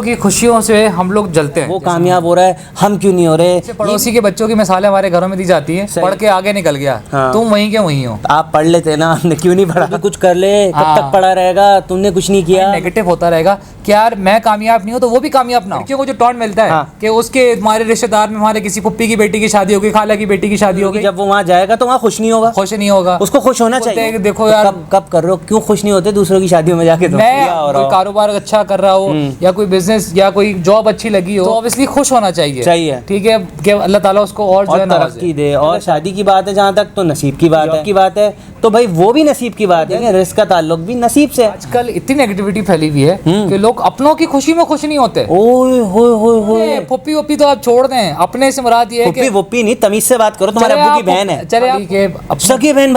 की खुशियों से हम लोग जलते हैं। वो कामयाब हो रहा है, हम क्यों नहीं हो रहे। पड़ोसी के बच्चों की मिसालें हमारे घरों में दी जाती है, पढ़ के आगे निकल गया। हाँ। तुम वहीं के वहीं हो। आप पढ़ लेते ना, हमने क्यों नहीं पढ़ा। कुछ कर ले, कब तक पढ़ा रहेगा, तुमने कुछ नहीं किया। नेगेटिव होता रहेगा कि यार मैं कामयाब नहीं हूँ तो वो भी कामयाब ना हो। लड़कियों को जो टॉन्ट मिलता है कि उसके हमारे रिश्तेदार में हमारे किसी पुप्पी की बेटी की शादी होगी, खाला की बेटी की शादी होगी, जब वो वहाँ जाएगा तो वहाँ खुश नहीं होगा। खुश नहीं होगा, उसको खुश होना चाहिए। देखो यार कब कर रहे हो, क्यों खुश नहीं होते दूसरों की शादियों में जाके। मैं कोई कारोबार अच्छा कर रहा हो या कोई बिजनेस या कोई जॉब अच्छी लगी हो तो ऑब्वियसली खुश होना चाहिए। ठीक है कि अल्लाह ताला उसको और जो है तरक्की दे। और शादी की बात है जहाँ तक, तो नसीब की बात है तो भाई वो भी नसीब की बात है। रिस्क का ताल्लुक भी नसीब से। आजकल इतनी नेगेटिविटी फैली हुई है कि लोग अपनों की खुशी में खुश नहीं होते। ओए होए पुप्पी वप्पी तो आप छोड़ दें, अपने से मुराद ये है कि पुप्पी नहीं, तमीज से बात करो। तुम्हारे अब्बू की बहन है, चले सगे बहन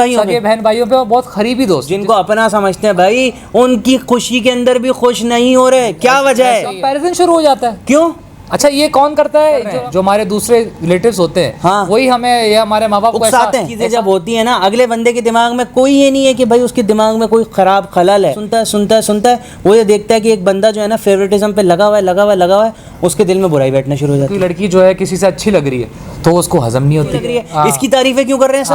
भाइयों पे बहुत करीबी दोस्त जिनको अपना समझते हैं भाई, उनकी खुशी के अंदर भी खुश नहीं हो रहे। क्या वजह है? कंपैरिजन शुरू हो जाता है। क्यों? अच्छा ये कौन करता है? जो हमारे दूसरे रिलेटिव्स होते हैं। हाँ। वही हमें या हमारे माँ बाप को उकसाते हैं। चीजें जब होती है ना, अगले बंदे के दिमाग में कोई ये नहीं है कि भाई उसके दिमाग में कोई खराब खलल है। सुनता है वो ये देखता है कि एक बंदा जो है ना फेवरेटिज्म पे लगा हुआ है, उसके दिल में बुराई बैठना शुरू हो जाती है। लड़की जो है किसी से अच्छी लग रही है तो उसको हजम नहीं होती। इसकी तारीफें क्यों कर रहे हैं सब?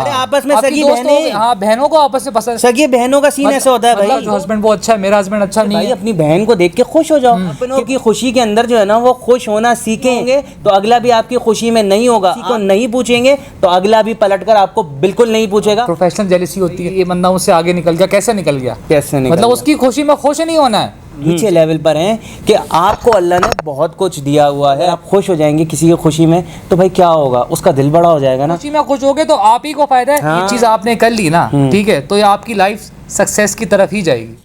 अरे आपस में सगी बहनें, बहनों को आपस में पसंद, सगी बहनों का सीन ऐसा होता है भाई। जो हस्बैंड वो अच्छा है, मेरा हस्बैंड अच्छा नहीं है। अपनी बहन को देख के खुश हो जाओ। अपनों की खुशी के अंदर जो है ना वो खुश होना सीखेंगे तो अगला भी आपकी खुशी में नहीं होगा। किसी को नहीं पूछेंगे तो अगला भी पलटकर आपको बिल्कुल नहीं पूछेगा। प्रोफेशनल जेलसी होती है, ये बंदा उससे आगे निकल गया, कैसे निकल गया, मतलब उसकी खुशी में खुश नहीं होना है। नीचे लेवल पर हैं कि आपको अल्लाह ने बहुत कुछ दिया हुआ है, आप खुश हो जाएंगे किसी की खुशी में तो भाई क्या होगा, उसका दिल बड़ा हो जाएगा ना। खुशी में खुश होगे तो आप ही को फायदा है। हाँ। ये चीज़ आपने कर ली ना, ठीक है, तो ये आपकी लाइफ सक्सेस की तरफ ही जाएगी।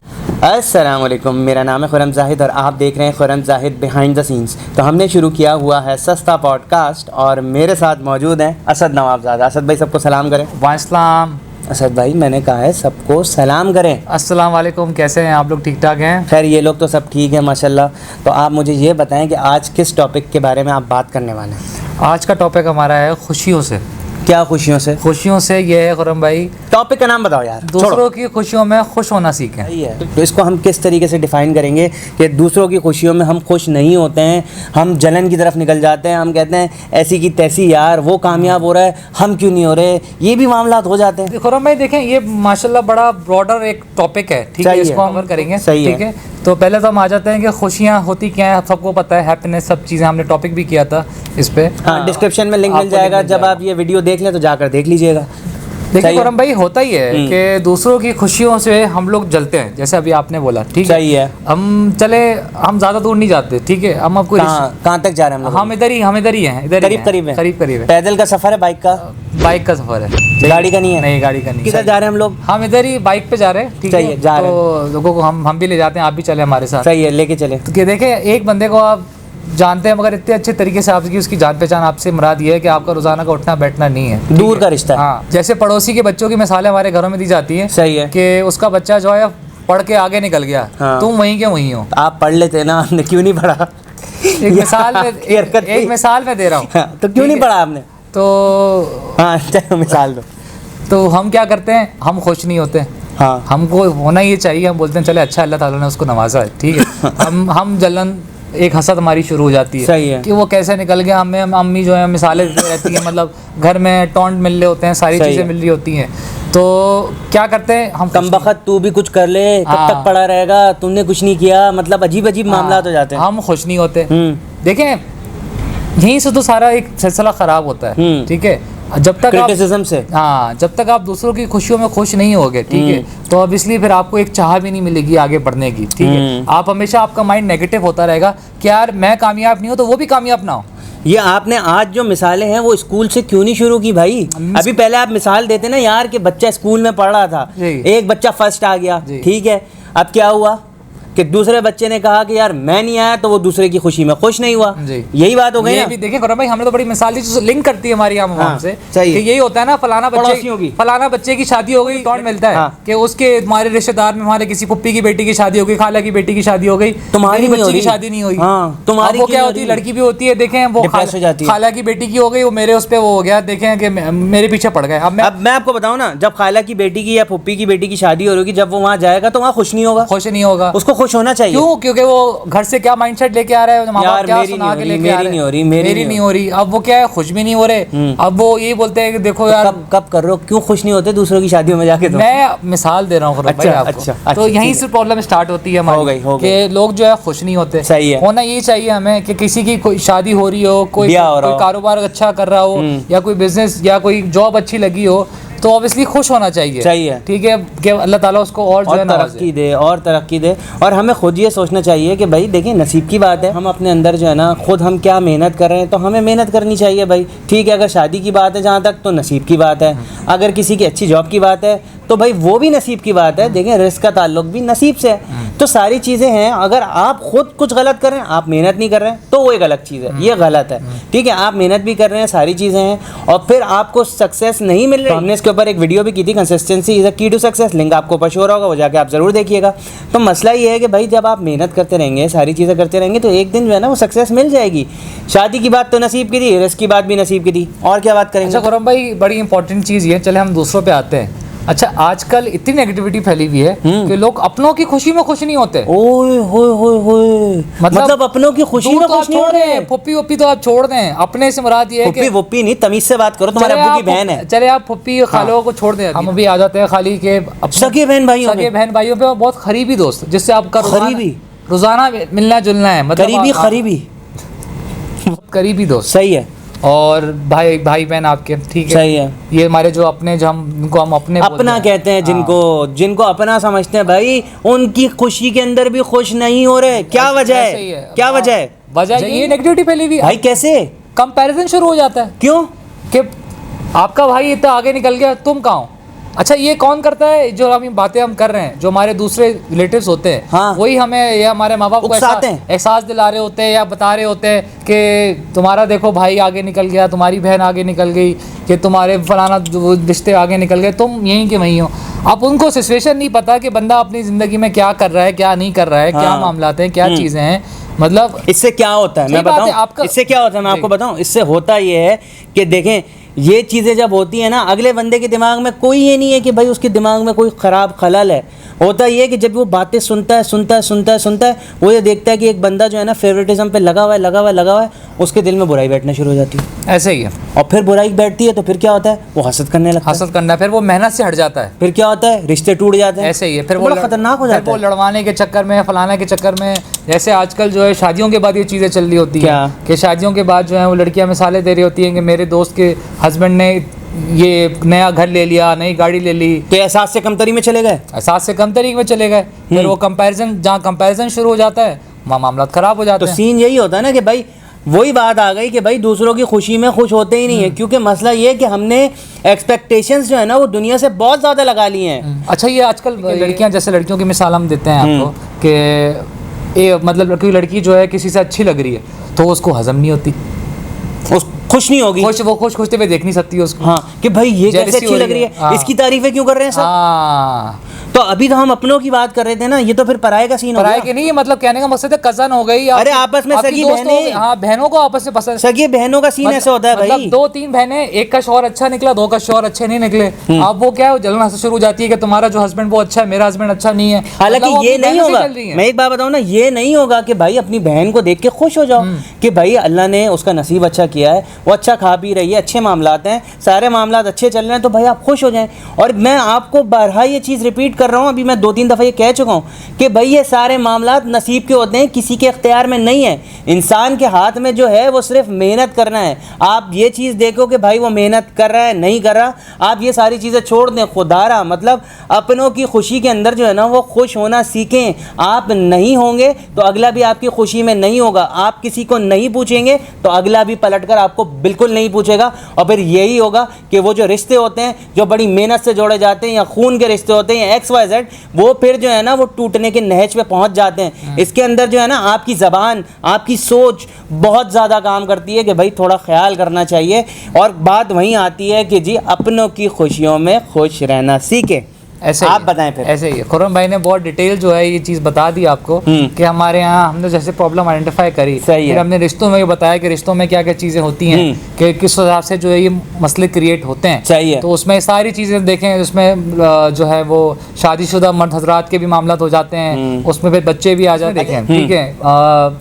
अस्सलाम वालेकुम, मेरा नाम है खुरम जाहिद और आप देख रहे हैं Khurram Zahid behind the scenes. तो हमने शुरू किया हुआ है सस्ता पॉडकास्ट और मेरे साथ मौजूद हैं असद नवाबजादा। असद भाई सबको सलाम करें। वालेकुम। असद भाई मैंने कहा है सबको सलाम करें। अस्सलाम वालेकुम, कैसे हैं आप लोग? ठीक ठाक हैं? खैर ये लोग तो सब ठीक है माशाल्लाह। तो आप मुझे ये बताएं कि आज किस टॉपिक के बारे में आप बात करने वाले हैं? आज का टॉपिक हमारा है खुशियों से। क्या खुशियों से? खुशियों से ये है खुरम भाई, टॉपिक का नाम बताओ यार। दूसरों की खुशियों में खुश होना सीखें। तो इसको हम किस तरीके से डिफाइन करेंगे कि दूसरों की खुशियों में हम खुश नहीं होते हैं, हम जलन की तरफ निकल जाते हैं, हम कहते हैं ऐसी की तैसी यार वो कामयाब हो रहा है, हम क्यों नहीं हो रहे, ये भी मामलात हो जाते हैं। खुरम भाई देखें, ये माशाल्लाह बड़ा ब्रॉडर एक टॉपिक है, ठीक है, इसको कवर करेंगे। ठीक है, तो पहले तो हम आ जाते हैं कि खुशियाँ होती क्या है, सबको पता है, हैप्पीनेस, सब चीज़ें हमने टॉपिक भी किया था इस पे। हाँ, डिस्क्रिप्शन में लिंक मिल जाएगा, जब आप ये वीडियो देख लें तो जाकर देख लीजिएगा। देखिए खुरम भाई, होता ही है कि दूसरों की खुशियों से हम लोग जलते हैं, जैसे अभी आपने बोला, ठीक है। हम ज़्यादा दूर नहीं जाते, ठीक है, हम आपको कहाँ तक जा रहे हैं हम इधर ही हैं, करीब है। पैदल का सफर है, बाइक का सफर है, गाड़ी का नहीं है? नहीं, गाड़ी का नहीं। किधर जा रहे हैं हम लोग? हम इधर ही बाइक पे जा रहे हैं, ठीक है, जा रहे हैं। लोगों को हम भी ले जाते हैं, आप भी चले हमारे साथ। सही है, लेके चले। तो देखें, एक बंदे को आप जानते हैं मगर इतने अच्छे तरीके से आपकी उसकी जान पहचान आपसे मुराद ये है कि आपका रोजाना का उठना बैठना नहीं है, दूर का रिश्ता है। हाँ, जैसे पड़ोसी के बच्चों की मिसालें हमारे घरों में दी जाती है। सही है कि उसका बच्चा जो है पढ़ के आगे निकल गया। हाँ। तुम वहीं के वहीं हो। आप पढ़ लेते ना, हमने क्यों नहीं पढ़ा? एक मिसाल में दे रहा हूँ। तो क्यों नहीं पढ़ा आपने? तो हाँ चलो मिसाल दो। तो हम क्या करते हैं, हम खुश नहीं होते। हाँ, हमको होना ये चाहिए, हम बोलते हैं चले अच्छा अल्लाह ताला ने उसको नवाजा है, ठीक है। हम जलन, एक हसद हमारी शुरू हो जाती है। सही है कि वो कैसे निकल गया। हमें अम्मी जो है मिसालें देती रहती है, मतलब घर में टॉन्ट मिल रहे होते हैं, सारी चीज़ें मिल रही होती हैं, तो क्या करते हैं हम, कमबख्त तू भी कुछ कर ले, कब तक पड़ा रहेगा, तुमने कुछ नहीं किया, मतलब अजीब मामला हो जाते हैं, हम खुश नहीं होते। देखें, यहीं से तो सारा एक सिलसिला खराब होता है, ठीक है। जब तक क्रिटिसिज्म से, हाँ, जब तक आप दूसरों की खुशियों में खुश नहीं होगे, ठीक है, तो अब इसलिए फिर आपको एक चाह भी नहीं मिलेगी आगे बढ़ने की, ठीक है। आप हमेशा, आपका माइंड नेगेटिव होता रहेगा कि यार मैं कामयाब नहीं हूँ तो वो भी कामयाब ना हो। ये आपने आज जो मिसालें हैं वो स्कूल से क्यों नहीं शुरू की भाई? अभी पहले आप मिसाल देते ना यार कि बच्चा स्कूल में पढ़ रहा था, एक बच्चा फर्स्ट आ गया, ठीक है, अब क्या हुआ कि दूसरे बच्चे ने कहा कि यार मैं नहीं आया तो वो दूसरे की खुशी में खुश नहीं हुआ। यही बात हो गई ना। देखिए खुरम भाई, हमने तो बड़ी मिसाल दी जो लिंक करती है हमारी आम से कि यही होता है ना, फलाना बच्चे की शादी हो गई, टॉन्ट मिलता है कि उसके हमारे रिश्तेदार में हमारे किसी पुप्पी की बेटी की शादी हो गई, खाला की बेटी की शादी हो गई, तुम्हारी बच्ची की शादी नहीं हुई। तुम्हारी वो क्या होती है, लड़की भी होती है, देखें वो खाला की बेटी की हो गई, वो मेरे उस पर वो हो गया, देखें कि मेरे पीछे पड़ गए। अब मैं आपको बताऊं ना, जब खाला की बेटी की या पुप्पी की बेटी की शादी हो रही, जब वो वहाँ जाएगा तो वहाँ खुश नहीं होगा, उसको खुश होना चाहिए। क्यों? क्योंकि वो घर से क्या माइंडसेट लेके आ रहा है, माँ बाप क्या सुना के लेके आ रहे हैं, मेरी नहीं हो रही, अब वो क्या है, खुश भी नहीं हो रहे। अब वो ये बोलते हैं कि देखो यार कब कर रहे हो, क्यों खुश नहीं होते दूसरों की शादियों में जाके? मैं मिसाल दे रहा हूँ भाई आपको। तो यहीं से प्रॉब्लम स्टार्ट होती है हमारी, कि लोग जो है खुश नहीं होते। सही है, होना ये चाहिए हमें कि किसी की कोई शादी हो रही हो, कोई कारोबार अच्छा कर रहा हो, या कोई बिजनेस या कोई जॉब अच्छी लगी हो, तो ऑब्वियसली खुश होना चाहिए। ठीक है कि अल्लाह ताला उसको और जो है तरक्की दे और तरक्की दे। और हमें खुद ये सोचना चाहिए कि भाई देखिए नसीब की बात है, हम अपने अंदर जो है ना खुद हम क्या मेहनत कर रहे हैं, तो हमें मेहनत करनी चाहिए भाई। ठीक है, अगर शादी की बात है जहाँ तक, तो नसीब की बात है। अगर किसी की अच्छी जॉब की बात है तो भाई वो भी नसीब की बात है। देखें रिस्क का ताल्लुक भी नसीब से है। तो सारी चीज़ें हैं। अगर आप खुद कुछ गलत कर रहे हैं, आप मेहनत नहीं कर रहे हैं, तो वो एक गलत चीज़ है, ये गलत है। ठीक है, आप मेहनत भी कर रहे हैं, सारी चीज़ें हैं, और फिर आपको सक्सेस नहीं मिल रही। हमने इसके ऊपर एक वीडियो भी की थी, कंसिस्टेंसी इज अ की टू सक्सेस, लिंक आपको ऊपर शो होगा, वो जाके आप ज़रूर देखिएगा। तो मसला ये है कि भाई जब आप मेहनत करते रहेंगे, सारी चीज़ें करते रहेंगे, तो एक दिन जो है ना वो सक्सेस मिल जाएगी। शादी की बात तो नसीब की थी, रिस्क की बात भी नसीब की थी, और क्या बात करेंगे। अच्छा खुर्रम भाई, बड़ी इंपॉर्टेंट चीज़ ये, चले हम दूसरों पे आते हैं। अच्छा, आजकल इतनी नेगेटिविटी फैली हुई है कि लोग अपनों की खुशी में खुश नहीं होते। ओए होए मतलब अपनों की खुशी में खुश नहीं होते। फुप्पी वुप्पी तो आप छोड़ दें, अपने से मुराद ये है कि फुप्पी नहीं, तमीज से बात करो, तुम्हारे अब्बू की बहन है। चले आप फुप्पी खालों को छोड़ दें, हम अभी आ जाते हैं खाली के सगे बहन भाइयों पे बहुत करीबी दोस्त, जिससे आपका रोजाना मिलना जुलना है, मतलब करीबी दोस्त। सही है। और भाई बहन आपके, ठीक है, सही है। ये हमारे जो अपने, जो हम अपने अपना कहते हैं, जिनको अपना समझते हैं भाई, उनकी खुशी के अंदर भी खुश नहीं हो रहे। क्या वजह है? क्या वजह है? वजह ये नेगेटिविटी फैली हुई भाई। कैसे? कंपैरिजन शुरू हो जाता है। क्यों? कि आपका भाई इतना आगे निकल गया, तुम कहाँ हो? अच्छा, ये कौन करता है? जो हम बातें हम कर रहे हैं, जो हमारे दूसरे रिलेटिव्स होते हैं, हाँ, वही हमें या हमारे माँ बाप को एहसास दिला रहे होते हैं, या बता रहे होते हैं कि तुम्हारा देखो भाई आगे निकल गया, तुम्हारी बहन आगे निकल गई, कि तुम्हारे फलाना रिश्ते आगे निकल गए, तुम यहीं के वहीं हो। अब उनको सिचुएशन नहीं पता कि बंदा अपनी ज़िंदगी में क्या कर रहा है, क्या नहीं कर रहा है, क्या मामलात हैं, क्या चीज़ें हैं। मतलब इससे क्या होता है मैं बताऊं, इससे क्या होता है मैं आपको बताऊं। इससे होता ये है कि देखें, ये चीज़ें जब होती है ना, अगले बंदे के दिमाग में कोई ये नहीं है कि भाई उसके दिमाग में कोई ख़राब खलल है। होता ये है कि जब वो बातें सुनता है, वो ये देखता है कि एक बंदा जो है ना फेवरेटिज्म पे लगा हुआ है, उसके दिल में बुराई बैठना शुरू हो जाती है। ऐसे ही है। और फिर बुराई बैठती है तो फिर क्या होता है, वो हसद करने लगता है। फिर वो मेहनत से हट जाता है। फिर क्या होता है, रिश्ते टूट जाते हैं। ऐसे ही है। फिर वो खतरनाक हो जाता है। वो लड़वाने के चक्कर में, फलाने के चक्कर में, जैसे आजकल जो है शादियों के बाद ये चीज़ें चल रही होती है कि शादियों के बाद जो है वो लड़कियां मिसालें दे रही होती हैं कि मेरे दोस्त के हस्बैंड ने ये नया घर ले लिया, नई गाड़ी ले ली, तो एहसास से कमतरी में चले गए। फिर वो जहाँ कंपैरिजन शुरू हो जाता है, मामला खराब हो जाता है। तो सीन यही होता है ना कि भाई वही बात आ गई कि भाई दूसरों की खुशी में खुश होते ही नहीं है, क्योंकि मसला ये है कि हमने एक्सपेक्टेशंस जो है ना वो दुनिया से बहुत ज़्यादा लगा लिए हैं। अच्छा, ये आजकल लड़कियां, जैसे लड़कियों की मिसाल हम देते हैं आपको कि मतलब कोई लड़की जो है किसी से अच्छी लग रही है, तो उसको हजम नहीं होती, खुश नहीं होगी, वो खुश होते हुए देख नहीं सकती उसको। हाँ, कि भाई ये कैसे अच्छी लग रही है, इसकी तारीफें क्यों कर रहे हैं सब। तो अभी तो हम अपनों की बात कर रहे थे ना, ये तो फिर पराये का सीन हो गया। के नहीं, मतलब कहने का मकसद है कजन हो गई, अरे आपस में सगी बहनें, हाँ, बहनों को आपस में पसंद, सगी बहनों का सीन ऐसा होता है भाई। मतलब 2-3 बहनें, एक का शौहर अच्छा निकला, 2 का शौहर अच्छे नहीं निकले, अब वो क्या है, जलन से शुरू हो जाती है कि तुम्हारा जो हस्बैंड वो अच्छा है, मेरा हस्बैंड अच्छा नहीं है। हालांकि ये नहीं होगा, मैं एक बात बताऊं ना, ये नहीं होगा कि भाई अपनी बहन को देख के खुश हो जाओ कि भाई अल्लाह ने उसका नसीब अच्छा किया है, वो अच्छा खा पी रही है, अच्छे मामलात हैं, सारे मामलात अच्छे चल रहे हैं, तो भाई आप खुश हो जाएं। और मैं आपको बारहा ये चीज़ रिपीट कर रहा हूँ, अभी मैं 2-3 दफ़ा ये कह चुका हूँ कि भाई ये सारे मामलात नसीब के होते हैं, किसी के इख्तियार में नहीं है। इंसान के हाथ में जो है वो सिर्फ मेहनत करना है। आप ये चीज़ देखो कि भाई वो मेहनत कर रहा है नहीं कर रहा, आप ये सारी चीज़ें छोड़ दें। खुदारा मतलब अपनों की खुशी के अंदर जो है ना वो खुश होना सीखें। आप नहीं होंगे तो अगला भी आपकी खुशी में नहीं होगा। आप किसी को नहीं पूछेंगे तो अगला भी पलट कर आपको बिल्कुल नहीं पूछेगा। और फिर यही होगा कि वो जो रिश्ते होते हैं जो बड़ी मेहनत से जोड़े जाते हैं, या खून के रिश्ते होते हैं, या XYZ, वो फिर जो है ना वो टूटने के नहज पे पहुंच जाते हैं। इसके अंदर जो है ना आपकी ज़बान, आपकी सोच बहुत ज़्यादा काम करती है कि भाई थोड़ा ख्याल करना चाहिए। और बात वहीं आती है कि जी अपनों की खुशियों में खुश रहना सीखें। ऐसे आप बताएं फिर। ऐसे ही खुर्रम भाई ने बहुत डिटेल जो है ये चीज़ बता दी आपको कि हमारे यहाँ हमने जैसे प्रॉब्लम आइडेंटिफाई करी, फिर हमने रिश्तों में बताया कि रिश्तों में क्या क्या चीज़ें होती हैं, कि किस हिसाब से जो है ये मसले क्रिएट होते हैं। सही है। तो उसमें सारी चीज़ें देखें, उसमें जो है वो शादीशुदा मर्द हजरात के भी मामला हो जाते हैं, उसमें फिर बच्चे भी आ जाते हैं। देखें ठीक है,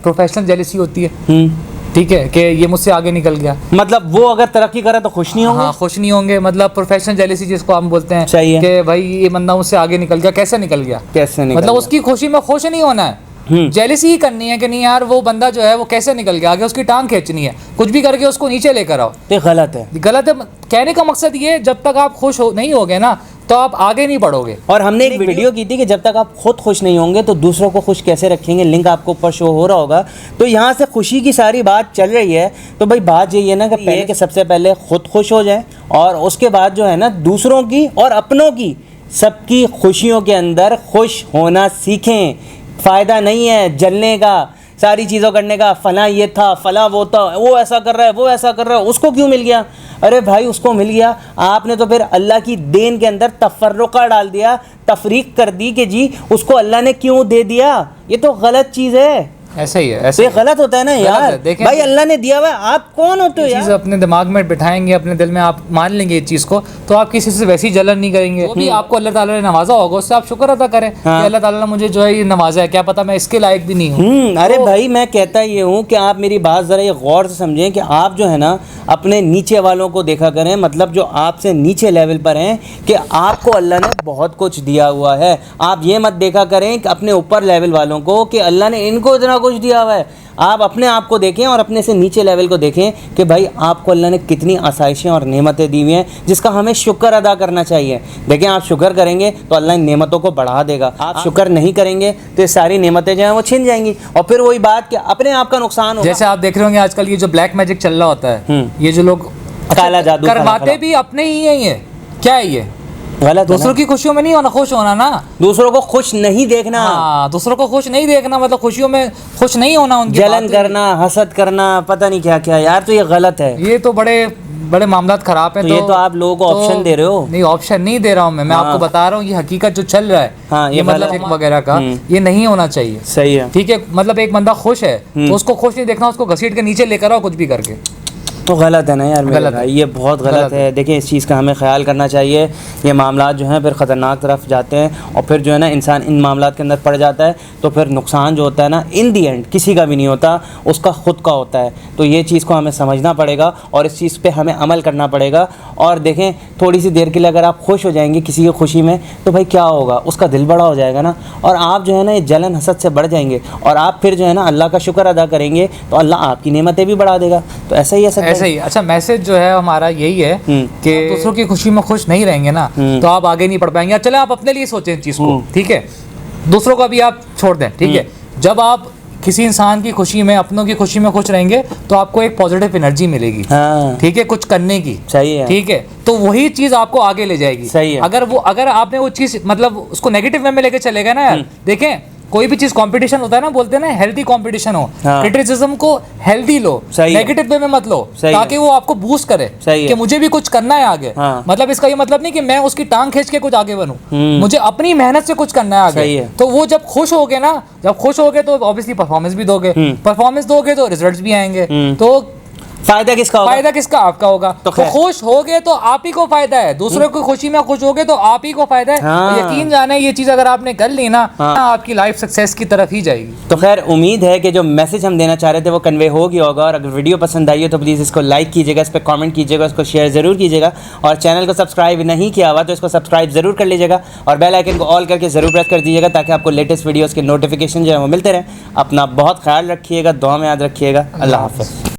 प्रोफेशनल जेलसी होती है, ठीक है, कि ये मुझसे आगे निकल गया, मतलब वो अगर तरक्की करे तो खुश नहीं होंगे। हाँ, खुश नहीं होंगे, मतलब प्रोफेशनल जेलसी जिसको हम बोलते हैं कि भाई ये बंदा मुझसे आगे निकल गया, कैसे निकल गया, कैसे निकल मतलब उसकी खुशी में खुश नहीं होना है, जेलसी ही करनी है कि नहीं यार वो बंदा जो है वो कैसे निकल गया, आगे उसकी टांग खींचनी है, कुछ भी करके उसको नीचे लेकर आओ। तो गलत है, गलत है। कहने का मकसद ये, जब तक आप खुश नहीं होगे ना तो आप आगे नहीं बढ़ोगे। और हमने एक वीडियो की थी कि जब तक आप खुद खुश नहीं होंगे तो दूसरों को खुश कैसे रखेंगे, लिंक आपको ऊपर शो हो रहा होगा। तो यहाँ से खुशी की सारी बात चल रही है। तो भाई बात यही है ना कि पहले कि सबसे पहले खुद खुश हो जाए और उसके बाद जो है ना दूसरों की और अपनों की सबकी खुशियों के अंदर खुश होना सीखें। फ़ायदा नहीं है जलने का, सारी चीज़ों करने का, फला ये था, फला वो था, वो ऐसा कर रहा है, वो ऐसा कर रहा है, उसको क्यों मिल गया। अरे भाई उसको मिल गया, आपने तो फिर अल्लाह की देन के अंदर तफर्रुका डाल दिया, तफरीक कर दी कि जी उसको अल्लाह ने क्यों दे दिया। ये तो गलत चीज़ है। ऐसे ही है, ऐसे गलत होता है ना यार। भाई अल्लाह ने दिया हुआ, आप कौन होते हो यार। चीज़ अपने दिमाग में बिठाएंगे, अपने दिल में आप मान लेंगे इस चीज़ को, तो आप किसी से वैसी जलन नहीं करेंगे। वो भी आपको अल्लाह ताला ने नवाजा होगा, उससे आप शुक्र अदा करें कि अल्लाह ताला ने मुझे जो है ये नवाजा है, क्या पता मैं इसके लायक भी नहीं हूँ। अरे भाई मैं कहता ये हूँ कि आप मेरी बात ज़रा ये गौर से समझें कि आप जो है ना अपने नीचे वालों को देखा करें, मतलब जो आपसे नीचे लेवल पर हैं, कि आपको अल्लाह ने बहुत कुछ दिया हुआ है। आप ये मत देखा करें कि अपने ऊपर लेवल वालों को कि अल्लाह ने इनको इतना कुछ दिया हुआ है। आप अपने आप को देखें और अपने से नीचे लेवल को देखें कि भाई आपको अल्लाह ने कितनी आसाइशें और नेमतें दी हुई हैं, जिसका हमें शुक्र अदा करना चाहिए। देखें आप शुक्र करेंगे तो अल्लाह इन नेमतों को बढ़ा देगा, आप शुक्र नहीं करेंगे तो ये सारी नेमतें जो हैं वो छिन जाएंगी और फिर वही बात कि अपने आप का नुकसान होगा। जैसे आप देख रहे होंगे आजकल ये जो ब्लैक मैजिक चल रहा होता है, ये जो लोग काला जादू करवाते भी अपने ही है, ये क्या है, ये गलत। दूसरों की खुशियों में नहीं होना, खुश होना ना, दूसरों को खुश नहीं देखना। हाँ, दूसरों को खुश नहीं देखना मतलब खुशियों में खुश नहीं होना, उनकी जलन करना, हसद करना, पता नहीं क्या क्या यार। तो ये गलत है, ये तो बड़े बड़े मामलात खराब हैं। तो ये तो आप लोगों को ऑप्शन दे रहे हो। नहीं, ऑप्शन नहीं दे रहा हूँ मैं आपको बता रहा हूँ ये हकीकत जो चल रहा है। हाँ, ये मतलब वगैरह का ये नहीं होना चाहिए। सही है, ठीक है, मतलब एक बंदा खुश है तो उसको खुश नहीं देखना, उसको घसीट के नीचे लेकर आओ कुछ भी करके, तो गलत है ना यार। गलत है, ये बहुत गलत है। देखिए इस चीज़ का हमें ख्याल करना चाहिए। ये मामला जो हैं फिर ख़तरनाक तरफ जाते हैं और फिर जो है ना इंसान इन मामला के अंदर पड़ जाता है, तो फिर नुकसान जो होता है ना इन दी एंड किसी का भी नहीं होता, उसका ख़ुद का होता है। तो ये चीज़ को हमें समझना पड़ेगा और इस चीज़ पे हमें अमल करना पड़ेगा। और देखें थोड़ी सी देर के लिए अगर आप खुश हो जाएंगे किसी की खुशी में, तो भाई क्या होगा, उसका दिल बड़ा हो जाएगा ना, और आप जो है ना ये जलन हसद से बढ़ जाएंगे और आप फिर जो है ना अल्लाह का शुक्र अदा करेंगे तो अल्लाह आपकी नेमतें भी बढ़ा देगा। तो ऐसा ही ऐसा ही। अच्छा, मैसेज जो है हमारा यही है कि दूसरों की खुशी में खुश नहीं रहेंगे ना तो आप आगे नहीं बढ़ पाएंगे। चले आप अपने लिए सोचें इस चीज़ को, ठीक है, दूसरों को अभी आप छोड़ दें, ठीक है। जब आप किसी इंसान की खुशी में, अपनों की खुशी में खुश रहेंगे तो आपको एक पॉजिटिव एनर्जी मिलेगी, ठीक है, कुछ करने की। सही है, ठीक है, तो वही चीज़ आपको आगे ले जाएगी। सही है। अगर आपने वो चीज़ मतलब उसको नेगेटिव वे में लेके चलेगा ना यार, देखें कोई भी चीज कंपटीशन होता है ना, बोलते हैं ना हेल्दी कंपटीशन हो, क्रिटिसिज्म को हेल्दी लो, नेगेटिव वे में मत लो, ताकि वो आपको बूस्ट करे कि मुझे भी कुछ करना है आगे। मतलब इसका ये मतलब नहीं कि मैं उसकी टांग खींच के कुछ आगे बनूं, मुझे अपनी मेहनत से कुछ करना है आगे। तो वो जब खुश होगे ना, जब खुश होगे तो ऑब्वियसली परफॉर्मेंस भी दोगे, परफॉर्मेंस दोगे तो रिजल्ट्स भी आएंगे। तो फायदा किसका होगा? फायदा किसका? आपका होगा। तो खुश होगे तो आप ही को फायदा है, दूसरों की खुशी में खुश होगे तो आप ही को फायदा है। हाँ। यकीन जाने ये चीज अगर आपने कर ली ना, आपकी लाइफ सक्सेस की तरफ ही जाएगी। तो खैर उम्मीद है कि जो मैसेज हम देना चाह रहे थे वो कन्वे हो गया होगा। और अगर वीडियो पसंद आई हो तो प्लीज़ इसको लाइक कीजिएगा, इस पर कमेंट कीजिएगा, इसको शेयर ज़रूर कीजिएगा और चैनल को सब्सक्राइब नहीं किया हुआ तो इसको सब्सक्राइब ज़रूर कर लीजिएगा और बेल आइकन को ऑल करके ज़रूर प्रेस कर दीजिएगा ताकि आपको लेटेस्ट वीडियोज़ के नोटिफिकेशन जो है वो मिलते रहें। अपना बहुत ख्याल रखिएगा, दुआ में याद रखिएगा। अल्लाह हाफ़िज़।